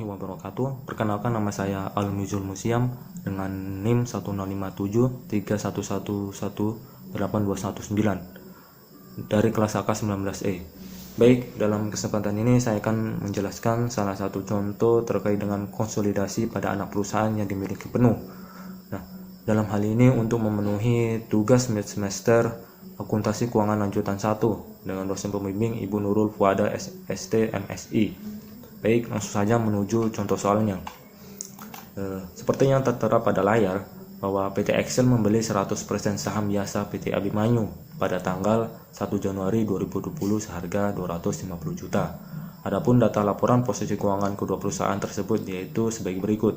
Wabarakatuh. Perkenalkan, nama saya Al-Mizul Musiam dengan NIM 1057311182119 dari kelas AK 19E. Baik, dalam kesempatan ini saya akan menjelaskan salah satu contoh terkait dengan konsolidasi pada anak perusahaan yang dimiliki penuh. Nah, dalam hal ini untuk memenuhi tugas semester akuntansi keuangan lanjutan 1 dengan dosen pembimbing Ibu Nurul Fuada ST MSI. Baik, langsung saja menuju contoh soalnya. Seperti yang tertera pada layar, bahwa PT Excel membeli 100% saham biasa PT Abimanyu pada tanggal 1 Januari 2020 seharga 250 juta. Adapun data laporan posisi keuangan kedua perusahaan tersebut yaitu sebagai berikut.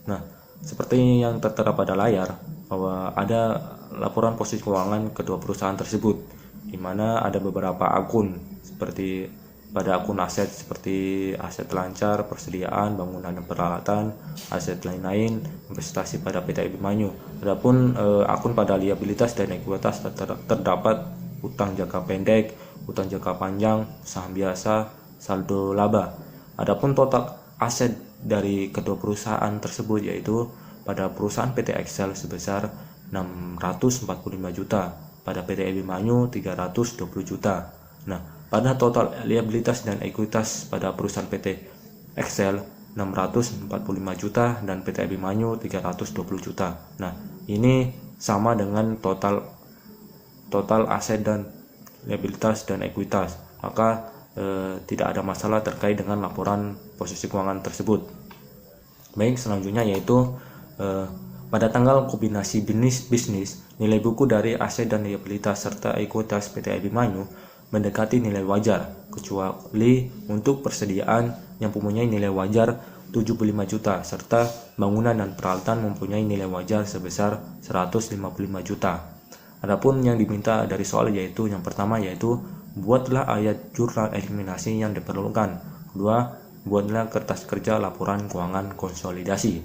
Nah, seperti yang tertera pada layar, bahwa ada laporan posisi keuangan kedua perusahaan tersebut, di mana ada beberapa akun seperti pada akun aset seperti aset lancar, persediaan, bangunan dan peralatan, aset lain-lain, investasi pada PT Abimanyu. Adapun akun pada liabilitas dan ekuitas terdapat utang jangka pendek, utang jangka panjang, saham biasa, saldo laba. Adapun total aset dari kedua perusahaan tersebut yaitu pada perusahaan PT Excel sebesar 645 juta, pada PT Abimanyu 320 juta. Nah, pada total liabilitas dan ekuitas pada perusahaan PT Excel 645 juta dan PT Abimanyu 320 juta. Nah, ini sama dengan total aset dan liabilitas dan ekuitas. Maka tidak ada masalah terkait dengan laporan posisi keuangan tersebut. Baik, selanjutnya yaitu pada tanggal kombinasi bisnis, nilai buku dari aset dan liabilitas serta ekuitas PT Abimanyu mendekati nilai wajar, kecuali untuk persediaan yang mempunyai nilai wajar 75 juta serta bangunan dan peralatan mempunyai nilai wajar sebesar 155 juta. Adapun yang diminta dari soal yaitu yang pertama yaitu buatlah ayat jurnal eliminasi yang diperlukan. Kedua, buatlah kertas kerja laporan keuangan konsolidasi.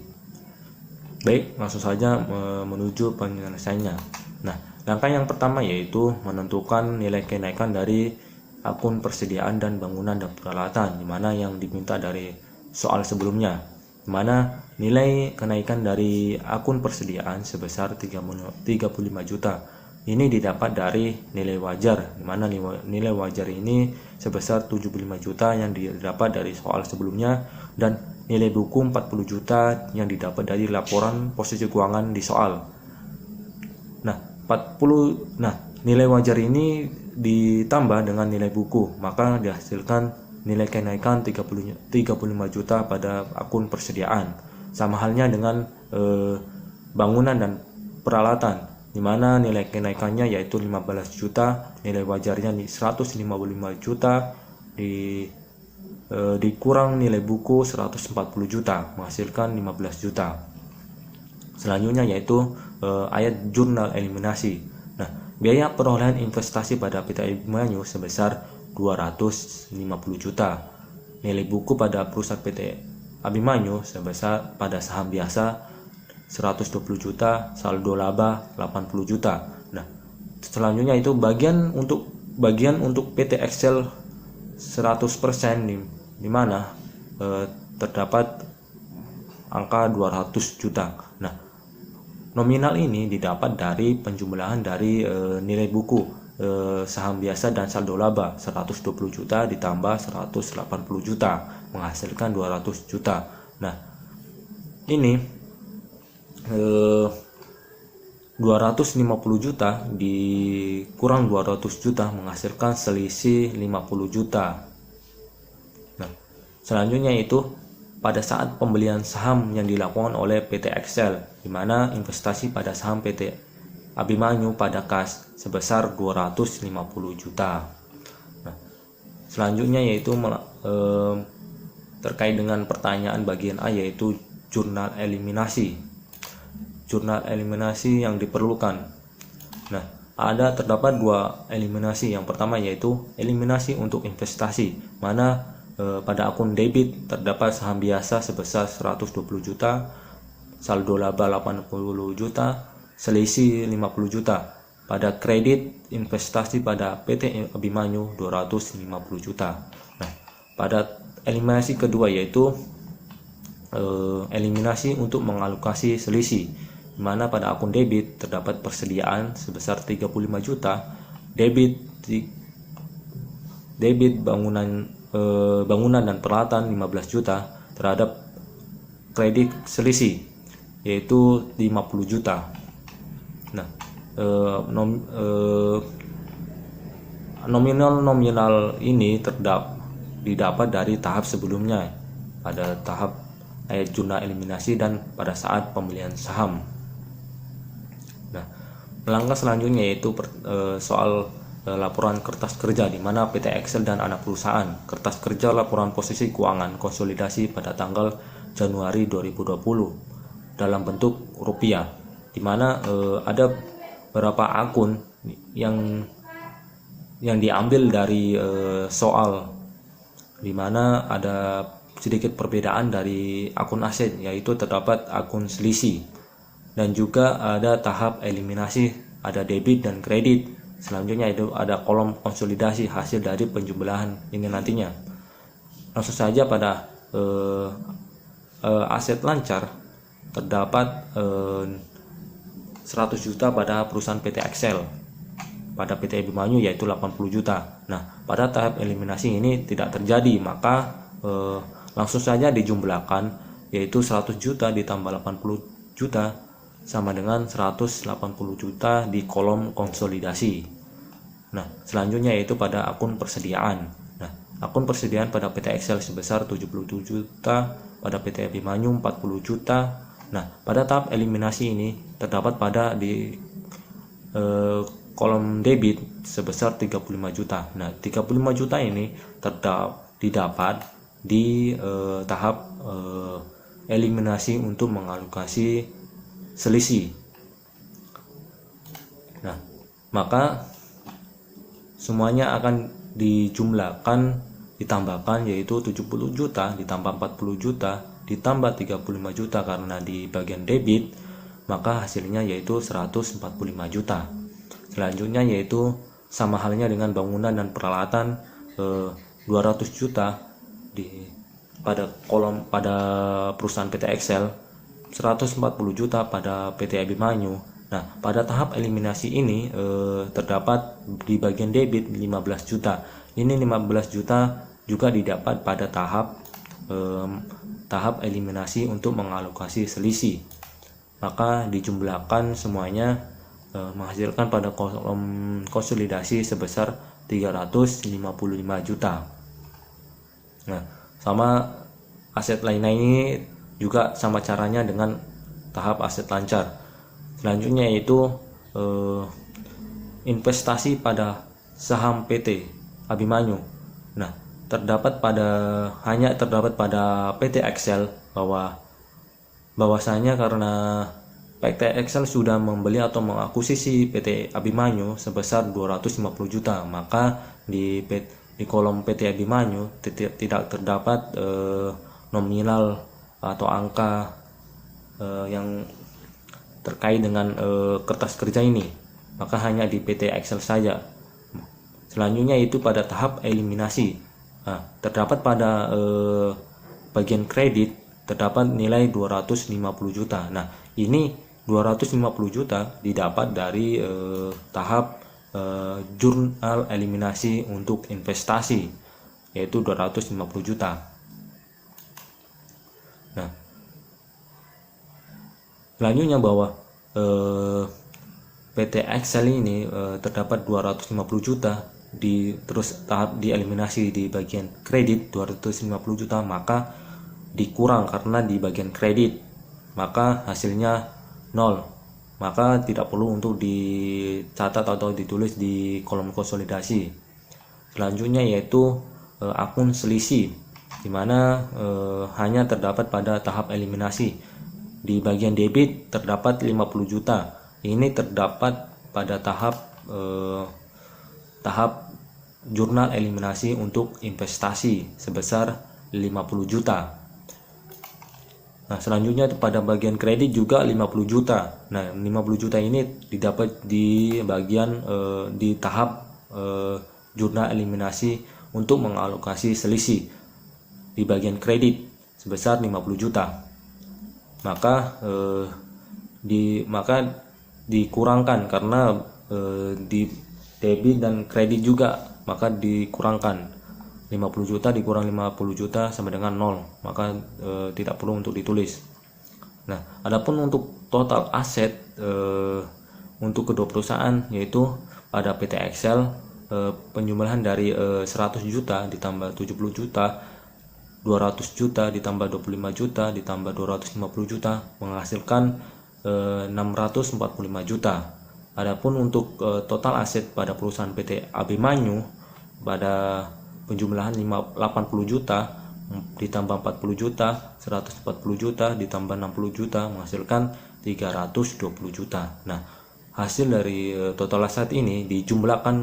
Baik, langsung saja menuju penyelesaiannya. Nah, langkah yang pertama yaitu menentukan nilai kenaikan dari akun persediaan dan bangunan dan peralatan, di mana yang diminta dari soal sebelumnya, di mana nilai kenaikan dari akun persediaan sebesar 35 juta. Ini didapat dari nilai wajar, di mana nilai wajar ini sebesar 75 juta yang didapat dari soal sebelumnya, dan nilai buku 40 juta yang didapat dari laporan posisi keuangan di soal. Nah, nilai wajar ini ditambah dengan nilai buku, maka dihasilkan nilai kenaikan 35 juta pada akun persediaan. Sama halnya dengan bangunan dan peralatan, di mana nilai kenaikannya yaitu 15 juta, nilai wajarnya 155 juta, dikurang nilai buku 140 juta, menghasilkan 15 juta. Selanjutnya yaitu ayat jurnal eliminasi. Nah, biaya perolehan investasi pada PT Abimanyu sebesar 250 juta. Nilai buku pada perusahaan PT Abimanyu sebesar pada saham biasa 120 juta, saldo laba 80 juta. Nah, selanjutnya itu bagian untuk PT Excel 100% di mana terdapat angka 200 juta. Nah, nominal ini didapat dari penjumlahan dari nilai buku saham biasa dan saldo laba 120 juta ditambah 180 juta menghasilkan 200 juta. Nah, ini 250 juta dikurang 200 juta menghasilkan selisih 50 juta. Nah, selanjutnya itu pada saat pembelian saham yang dilakukan oleh PT Excel, di mana investasi pada saham PT Abimanyu pada kas sebesar 250 juta. Nah, selanjutnya yaitu terkait dengan pertanyaan bagian A yaitu jurnal eliminasi. Jurnal eliminasi yang diperlukan. Nah, terdapat dua eliminasi. Yang pertama yaitu eliminasi untuk investasi, mana pada akun debit terdapat saham biasa sebesar 120 juta, saldo laba 80 juta, selisih 50 juta. pada kredit investasi pada PT Abimanyu 250 juta. Nah, pada eliminasi kedua yaitu eliminasi untuk mengalokasi selisih, di mana pada akun debit terdapat persediaan sebesar 35 juta, debit bangunan dan peralatan 15 juta terhadap kredit selisih yaitu 50 juta. Nah, nominal ini didapat dari tahap sebelumnya pada tahap jurnal eliminasi dan pada saat pembelian saham. Nah, langkah selanjutnya yaitu soal laporan kertas kerja, di mana PT Excel dan anak perusahaan kertas kerja laporan posisi keuangan konsolidasi pada tanggal Januari 2020 dalam bentuk rupiah, di mana ada beberapa akun yang diambil dari soal, di mana ada sedikit perbedaan dari akun aset, yaitu terdapat akun selisih dan juga ada tahap eliminasi, ada debit dan kredit. Selanjutnya itu ada kolom konsolidasi hasil dari penjumlahan ini nantinya. Langsung saja pada aset lancar terdapat 100 juta pada perusahaan PT Excel, pada PT Abimanyu yaitu 80 juta. Nah, pada tahap eliminasi ini tidak terjadi, maka langsung saja dijumlahkan, yaitu 100 juta ditambah 80 juta sama dengan 180 juta di kolom konsolidasi. Nah, selanjutnya yaitu pada akun persediaan. Nah, akun persediaan pada PT Excel sebesar 77 juta, pada PT Abimanyu 40 juta. Nah, pada tahap eliminasi ini terdapat pada di kolom debit sebesar 35 juta. Nah, 35 juta ini didapat di tahap eliminasi untuk mengalokasi selisih. Nah, maka semuanya akan dijumlahkan, ditambahkan, yaitu 70 juta ditambah 40 juta ditambah 35 juta karena di bagian debit, maka hasilnya yaitu 145 juta. Selanjutnya yaitu sama halnya dengan bangunan dan peralatan 200 juta pada perusahaan PT Excel, 140 juta pada PT Abimanyu. Nah, pada tahap eliminasi ini terdapat di bagian debit 15 juta. Ini 15 juta juga didapat pada tahap eliminasi untuk mengalokasi selisih. Maka dijumlahkan semuanya menghasilkan pada kolom konsolidasi sebesar 355 juta. Nah, sama aset lainnya ini juga sama caranya dengan tahap aset lancar. Selanjutnya yaitu investasi pada saham PT Abimanyu. Nah, hanya terdapat pada PT Excel bahwasanya karena PT Excel sudah membeli atau mengakuisisi PT Abimanyu sebesar 250 juta, maka di kolom PT Abimanyu tidak terdapat nominal atau angka yang terkait dengan kertas kerja ini, maka hanya di PT Excel saja. Selanjutnya itu pada tahap eliminasi. Nah, terdapat pada bagian kredit terdapat nilai 250 juta. Nah, ini 250 juta didapat dari tahap jurnal eliminasi untuk investasi, yaitu 250 juta. Nah, selanjutnya bahwa PT Excel ini terdapat 250 juta terus tahap dieliminasi di bagian kredit 250 juta, maka dikurang karena di bagian kredit, maka hasilnya 0, maka tidak perlu untuk dicatat atau ditulis di kolom konsolidasi. Selanjutnya yaitu akun selisih, di mana hanya terdapat pada tahap eliminasi. Di bagian debit terdapat 50 juta. Ini terdapat pada tahap jurnal eliminasi untuk investasi sebesar 50 juta. Nah, selanjutnya pada bagian kredit juga 50 juta. Nah, 50 juta ini didapat di bagian di tahap jurnal eliminasi untuk mengalokasi selisih di bagian kredit sebesar 50 juta. Maka dikurangkan karena di debit dan kredit juga, maka dikurangkan 50 juta dikurang 50 juta sama dengan 0, maka tidak perlu untuk ditulis. Nah, adapun untuk total aset untuk kedua perusahaan, yaitu pada PT Excel penjumlahan dari 100 juta ditambah 70 juta, 200 juta ditambah 25 juta ditambah 250 juta menghasilkan 645 juta. Adapun untuk total aset pada perusahaan PT Abimanyu pada penjumlahan 80 juta ditambah 40 juta, 140 juta ditambah 60 juta menghasilkan 320 juta. Nah, hasil dari total aset ini dijumlahkan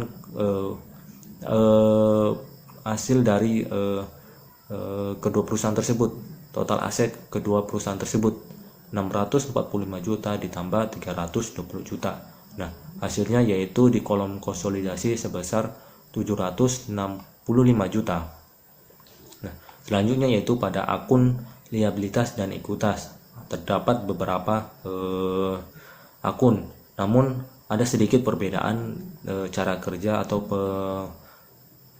hasil dari kedua perusahaan tersebut. Total aset kedua perusahaan tersebut 645 juta ditambah 320 juta. Nah, hasilnya yaitu di kolom konsolidasi sebesar 765 juta. Nah, selanjutnya yaitu pada akun liabilitas dan ekuitas. Terdapat beberapa akun, namun ada sedikit perbedaan cara kerja atau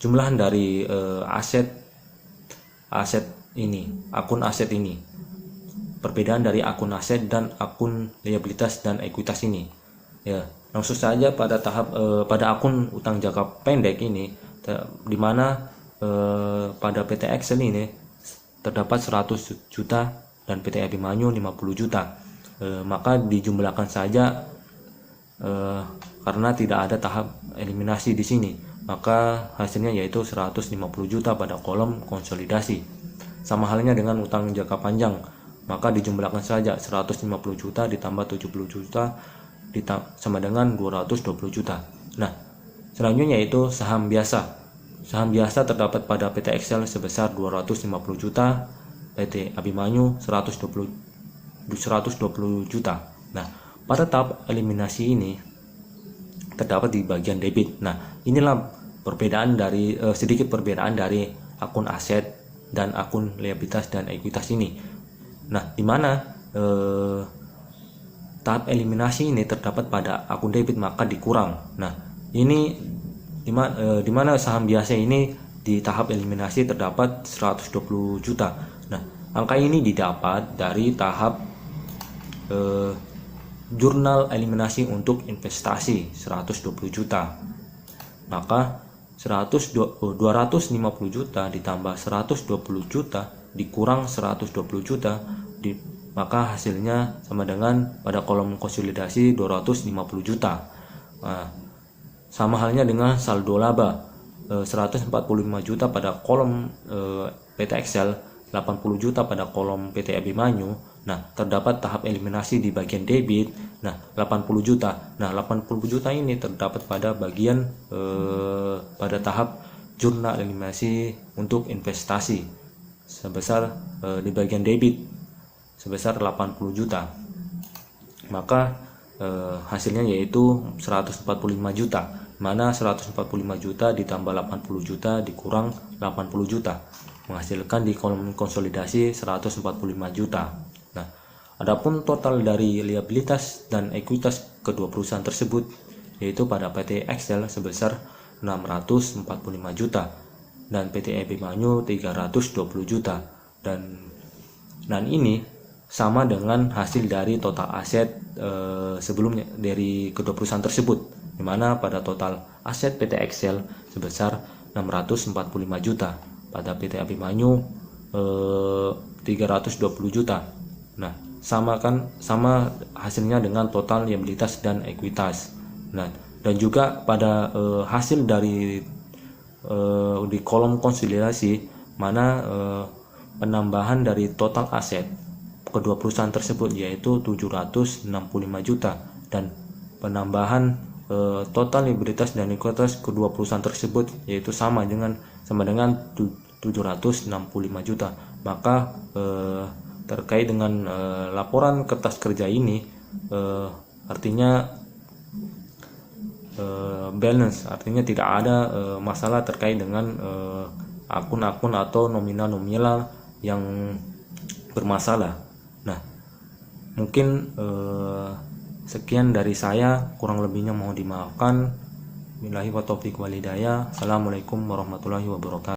jumlahan dari aset ini, akun aset ini. Perbedaan dari akun aset dan akun liabilitas dan ekuitas ini. Ya, langsung saja pada tahap pada akun utang jangka pendek ini, di mana pada PT Excel ini terdapat 100 juta dan PT Abimanyu 50 juta. Maka dijumlahkan saja karena tidak ada tahap eliminasi di sini. Maka hasilnya yaitu 150 juta pada kolom konsolidasi. Sama halnya dengan utang jangka panjang, maka dijumlahkan saja 150 juta ditambah 70 juta sama dengan 220 juta. Nah, selanjutnya yaitu saham biasa. Saham biasa terdapat pada PT Excel sebesar 250 juta, PT Abimanyu 120 juta. Nah, pada tahap eliminasi ini terdapat di bagian debit. Nah, inilah perbedaan dari sedikit perbedaan dari akun aset dan akun liabilitas dan ekuitas ini. Nah, di mana tahap eliminasi ini terdapat pada akun debit, maka dikurang. Nah, ini di mana saham biasa ini di tahap eliminasi terdapat 120 juta. Nah, angka ini didapat dari tahap jurnal eliminasi untuk investasi 120 juta. Maka 250 juta ditambah 120 juta dikurang 120 juta maka hasilnya sama dengan pada kolom konsolidasi 250 juta. Nah, sama halnya dengan saldo laba 145 juta pada kolom PT Excel, 80 juta pada kolom PT Abimanyu. Nah, terdapat tahap eliminasi di bagian debit. Nah, 80 juta. Nah, 80 juta ini terdapat pada bagian pada tahap jurnal eliminasi untuk investasi sebesar di bagian debit sebesar 80 juta. Maka hasilnya yaitu 145 juta, mana 145 juta ditambah 80 juta dikurang 80 juta menghasilkan di kolom konsolidasi 145 juta. Nah, adapun total dari liabilitas dan ekuitas kedua perusahaan tersebut yaitu pada PT Excel sebesar 645 juta dan PT Abimanyu 320 juta dan ini sama dengan hasil dari total aset sebelumnya dari kedua perusahaan tersebut, di mana pada total aset PT Excel sebesar 645 juta, pada PT Abimanyu 320 juta. Nah, sama hasilnya dengan total liabilitas dan ekuitas. Nah, dan juga pada hasil dari di kolom konsolidasi, mana penambahan dari total aset kedua perusahaan tersebut yaitu 765 juta dan penambahan total liabilitas dan ekuitas kedua perusahaan tersebut yaitu sama dengan 765 juta. Maka terkait dengan laporan kertas kerja ini, artinya balance, artinya tidak ada masalah terkait dengan akun-akun atau nominal-nominal yang bermasalah. Nah, mungkin sekian dari saya, kurang lebihnya mohon dimaafkan. Billahi wa taufiq wal hidayah. Assalamualaikum warahmatullahi wabarakatuh.